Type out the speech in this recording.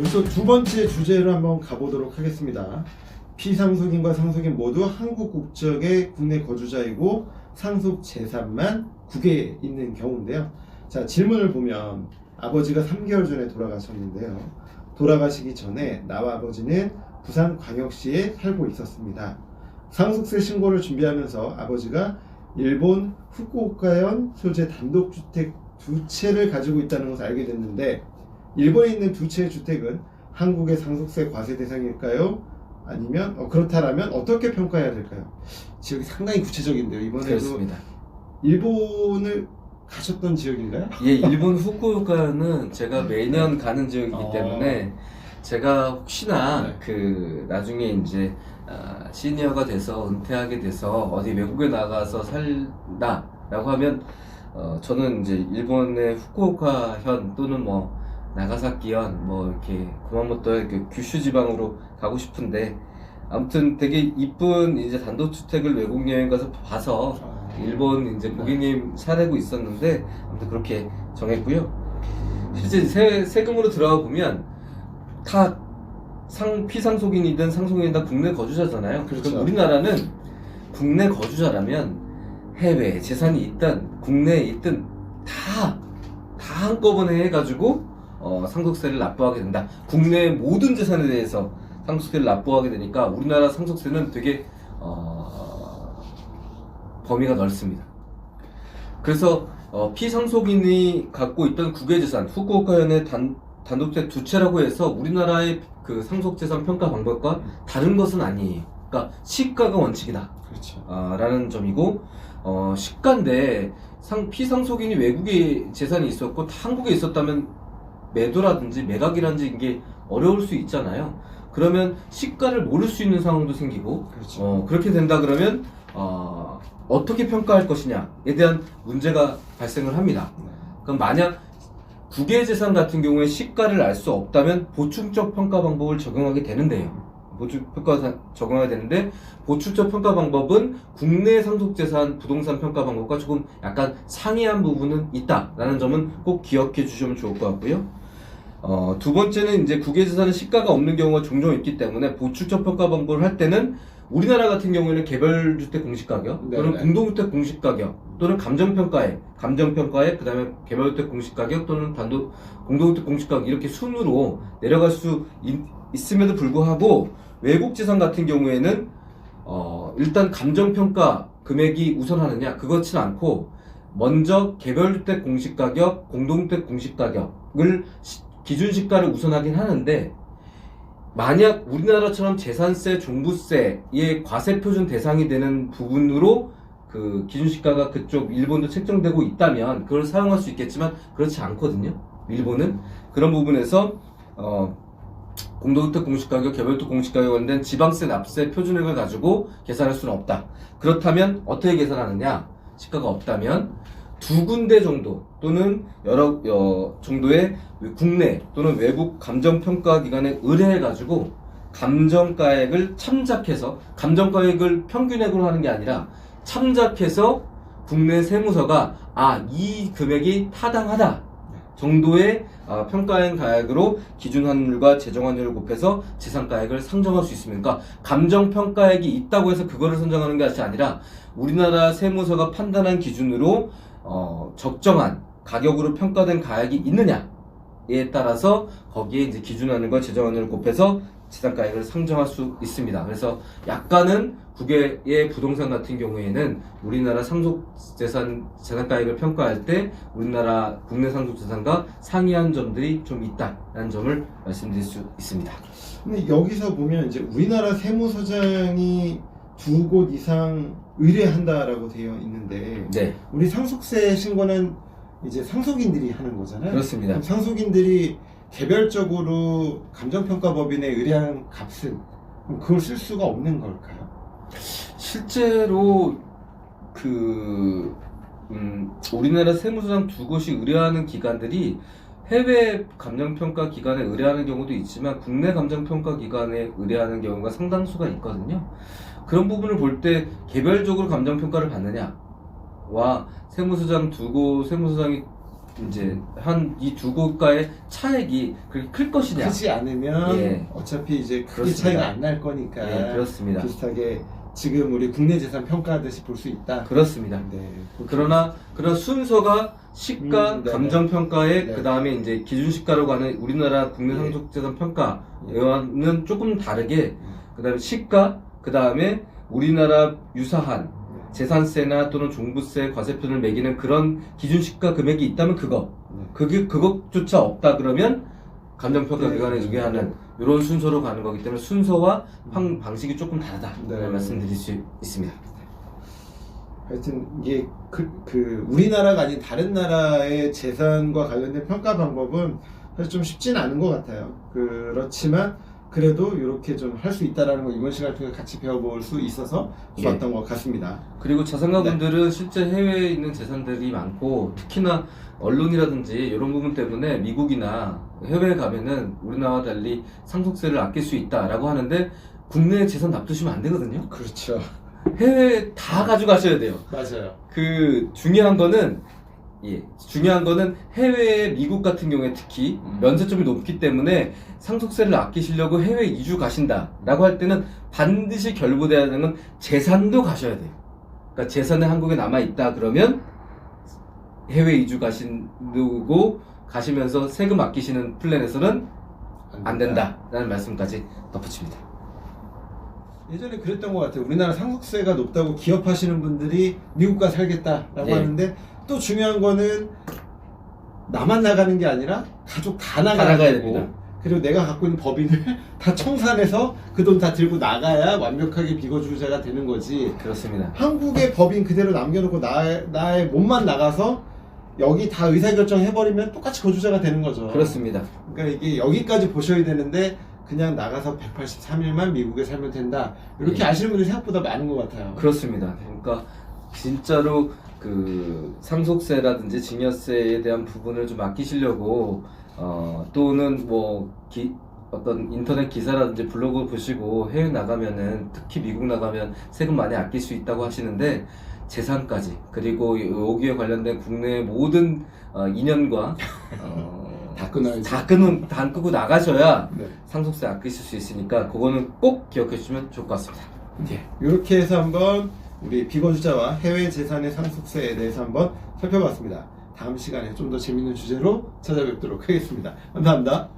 여기서 두 번째 주제로 한번 가보도록 하겠습니다. 피상속인과 상속인 모두 한국 국적의 국내 거주자이고 상속 재산만 국외에 있는 경우인데요. 자, 질문을 보면 아버지가 3개월 전에 돌아가셨는데요. 돌아가시기 전에 나와 아버지는 부산광역시에 살고 있었습니다. 상속세 신고를 준비하면서 아버지가 일본 후쿠오카현 소재 단독주택 2채를 가지고 있다는 것을 알게 됐는데, 일본에 있는 2채의 주택은 한국의 상속세 과세 대상일까요? 아니면 그렇다라면 어떻게 평가해야 될까요? 지역이 상당히 구체적인데요. 이번에도 그렇습니다. 일본을 가셨던 지역인가요? 예, 일본 후쿠오카는 제가 매년 가는 지역이기 때문에 제가 혹시나 네. 그 나중에 이제 시니어가 돼서 은퇴하게 돼서 어디 외국에 나가서 살다라고 하면 저는 이제 일본의 후쿠오카현 또는 뭐 나가사키현 뭐 이렇게 구마모토 이렇게 규슈 지방으로 가고 싶은데, 아무튼 되게 이쁜 이제 단독주택을 외국 여행 가서 봐서 일본 이제 고객님 사내고 있었는데, 아무튼 그렇게 정했고요. 실제 세금으로 들어가 보면 다 피상속인이든 상속인이든 다 국내 거주자잖아요. 그렇죠. 그럼 우리나라는 국내 거주자라면 해외에 재산이 있든 국내에 있든 다 한꺼번에 해가지고 상속세를 납부하게 된다. 국내의 모든 재산에 대해서 상속세를 납부하게 되니까 우리나라 상속세는 되게 범위가 넓습니다. 그래서 피상속인이 갖고 있던 국외재산, 후쿠오카현의 단독주택 2채라고 해서 우리나라의 그 상속재산 평가 방법과 다른 것은 아니에요. 그러니까 시가가 원칙이다. 그렇죠. 라는 점이고, 시가인데 피상속인이 외국에 재산이 있었고 한국에 있었다면 매도라든지 매각이라든지 이게 어려울 수 있잖아요. 그러면 시가를 모를 수 있는 상황도 생기고, 그렇죠. 그렇게 된다 그러면 어떻게 평가할 것이냐에 대한 문제가 발생을 합니다. 그럼 만약 국외재산 같은 경우에 시가를 알 수 없다면 보충적 평가 방법을 적용하게 되는데요. 적용하게 되는데, 보충적 평가 방법은 국내 상속재산 부동산 평가 방법과 조금 약간 상이한 부분은 있다라는 점은 꼭 기억해 주시면 좋을 것 같고요. 두 번째는 이제 국외재산은 시가가 없는 경우가 종종 있기 때문에 보충적 평가 방법을 할 때는 우리나라 같은 경우에는 개별주택 공시가격 또는 공동주택 공시가격 또는 감정평가액 그 다음에 개별주택 공시가격 또는 공동주택 공시가격 이렇게 순으로 내려갈 수 있음에도 불구하고, 외국 재산 같은 경우에는 일단 감정평가 금액이 우선하느냐, 그렇지는 않고 먼저 개별주택 공시가격, 공동주택 공시가격을 기준시가를 우선하긴 하는데, 만약 우리나라처럼 재산세, 종부세의 과세표준 대상이 되는 부분으로 그 기준시가가 그쪽 일본도 책정되고 있다면 그걸 사용할 수 있겠지만 그렇지 않거든요. 일본은 그런 부분에서 공동주택 공시가격, 개별주택 공시가격에 관련된 지방세, 납세 표준액을 가지고 계산할 수는 없다. 그렇다면 어떻게 계산하느냐? 시가가 없다면 두 군데 정도 또는 여러 정도의 국내 또는 외국 감정평가기관에 의뢰해가지고 감정가액을 참작해서, 감정가액을 평균액으로 하는 게 아니라 참작해서 국내 세무서가 이 금액이 타당하다 정도의 평가액 가액으로 기준환율과 재정환율을 곱해서 재산가액을 상정할 수 있습니다. 그러니까 감정평가액이 있다고 해서 그거를 선정하는 것이 아니라 우리나라 세무서가 판단한 기준으로 적정한 가격으로 평가된 가액이 있느냐에 따라서 거기에 이제 기준환율과 재정환율을 곱해서 재산가액을 상정할 수 있습니다. 그래서 약간은 국외의 부동산 같은 경우에는 우리나라 재산가액을 평가할 때 우리나라 국내 상속재산과 상이한 점들이 좀 있다라는 점을 말씀드릴 수 있습니다. 근데 여기서 보면 이제 우리나라 세무서장이 2곳 이상 의뢰한다라고 되어 있는데, 네, 우리 상속세 신고는 이제 상속인들이 하는 거잖아요. 그렇습니다. 그럼 상속인들이 개별적으로 감정평가법인에 의뢰한 값은 그걸 쓸 수가 없는 걸까요? 실제로 우리나라 세무서장 2곳이 의뢰하는 기관들이 해외 감정평가 기관에 의뢰하는 경우도 있지만 국내 감정평가 기관에 의뢰하는 경우가 상당수가 있거든요. 그런 부분을 볼 때 개별적으로 감정평가를 받느냐와 세무서장 2곳 세무서장이 이제 한 이 두 국가의 차액이 그렇게 클 것이냐? 크지 않으면 예. 어차피 이제 크게 그렇습니다. 차이가 안 날 거니까 예, 그렇습니다. 비슷하게 지금 우리 국내 재산 평가하듯이 볼 수 있다. 그렇습니다. 네. 그러나 그런 순서가 시가, 네네. 감정 평가에 네. 그 다음에 이제 기준 시가라고 하는 우리나라 국내 예. 상속재산 평가와는 조금 다르게 그 다음에 시가, 그 다음에 우리나라 유사한 재산세나 또는 종부세, 과세표를 매기는 그런 기준 시가 금액이 있다면 그것조차 없다 그러면 감정평가기관에 네. 의뢰하는 이런 순서로 가는 거기 때문에 순서와 방식이 조금 다르다 네. 말씀드릴 수 있습니다. 하여튼 이게 우리나라가 아닌 다른 나라의 재산과 관련된 평가 방법은 사실 좀 쉽지는 않은 것 같아요. 그렇지만 그래도 이렇게 좀 할 수 있다라는 거 이번 시간을 통해 같이 배워볼 수 있어서 좋았던 것 같습니다. 그리고 자산가분들은 실제 해외에 있는 재산들이 많고 특히나 언론이라든지 이런 부분 때문에 미국이나 해외에 가면은 우리나라와 달리 상속세를 아낄 수 있다라고 하는데 국내에 재산 납두시면 안 되거든요. 그렇죠. 해외에 다 가져가셔야 돼요. 맞아요. 중요한 거는 해외 미국 같은 경우에 특히 면세점이 높기 때문에 상속세를 아끼시려고 해외 이주 가신다라고 할 때는 반드시 결부돼야 하는 건 재산도 가셔야 돼요. 그러니까 재산이 한국에 남아 있다 그러면 해외 이주 가시면서 세금 아끼시는 플랜에서는 안 된다라는 말씀까지 덧붙입니다. 예전에 그랬던 것 같아요. 우리나라 상속세가 높다고 기업하시는 분들이 미국 가 살겠다라고 예. 하는데 또 중요한 거는 나만 나가는 게 아니라 가족 다 나가야 나가야 되고 됩니다. 그리고 내가 갖고 있는 법인을 다 청산해서 그 돈 다 들고 나가야 완벽하게 비거주자가 되는 거지. 그렇습니다. 한국의 법인 그대로 남겨놓고 나의 몸만 나가서 여기 다 의사결정 해버리면 똑같이 거주자가 되는 거죠. 그렇습니다. 그러니까 이게 여기까지 보셔야 되는데 그냥 나가서 183일만 미국에 살면 된다. 이렇게 예. 아시는 분들이 생각보다 많은 것 같아요. 그렇습니다. 그러니까 진짜로 그 상속세라든지 증여세에 대한 부분을 좀 아끼시려고 또는 어떤 인터넷 기사라든지 블로그 보시고 해외 나가면은 특히 미국 나가면 세금 많이 아낄 수 있다고 하시는데 재산까지 그리고 여기에 관련된 국내 모든 인연과 다 끊어야지. 다 끄고 나가셔야 네. 상속세 아끼실 수 있으니까 그거는 꼭 기억해 주시면 좋을 것 같습니다. 예. 이렇게 해서 한번 우리 비거주자와 해외 재산의 상속세에 대해서 한번 살펴봤습니다. 다음 시간에 좀 더 재밌는 주제로 찾아뵙도록 하겠습니다. 감사합니다.